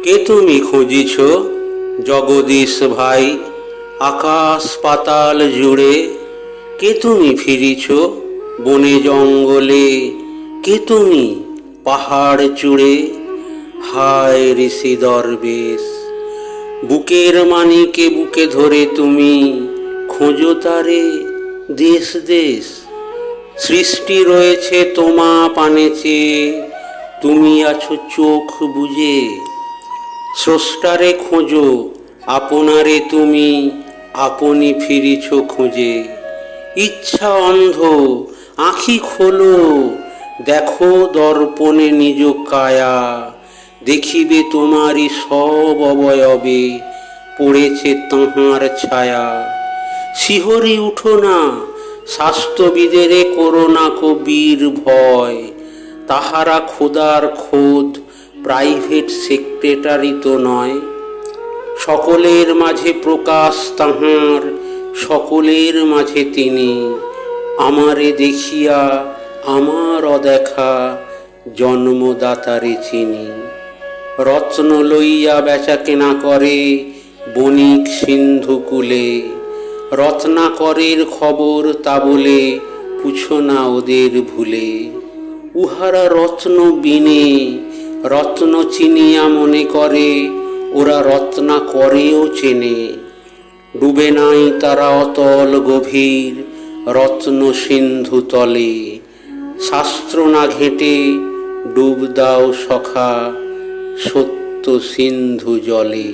কে তুমি খুঁজিছ জগদীশ ভাই আকাশ পাতাল জুড়ে? কে তুমি ফিরিছ বনে জঙ্গলে? কে তুমি পাহাড় চূড়ে? হায় ঋষি দরবেশ, বুকের মানিকে বুকে ধরে তুমি খোঁজো তারে দেশ দেশ। সৃষ্টি রয়েছে তোমা পানে চেয়ে, তুমি আছো চোখ বুজে। স্রষ্টারে খোঁজো আপনারে তুমি, আপনি ফিরিছ খুঁজে। ইচ্ছা অন্ধ আঁখি খোলো, দেখো দর্পণে নিজ কায়া। দেখিবে তোমারই সব অবয়বে পড়েছে তাঁহার ছায়া। শিহরি উঠো না, স্বাস্থ্যবিদেরে করো না কবির ভয়। তাহারা খোদার খোদ, প্রাইভেট সেক্রেটারি তো নয়। সকলের মাঝে প্রকাশ তাঁহার, সকলের মাঝে তিনি। আমারে দেখিয়া আমার অদেখা জন্মদাতারে চিনি। রত্ন লইয়া বেচা কেনা করে বণিক সিন্ধু কূলে। রত্নাকরের খবর তা বলে পুছো না ওদের ভুলে। উহারা রত্ন বিনে, রত্ন চিনিয়া মনে করে ওরা রত্নাকরেও চেনে। ডুবে নাই তারা অতল গভীর রত্ন সিন্ধু তলে। শাস্ত্র না ঘেঁটে ডুব দাও সখা সত্য সিন্ধু জলে।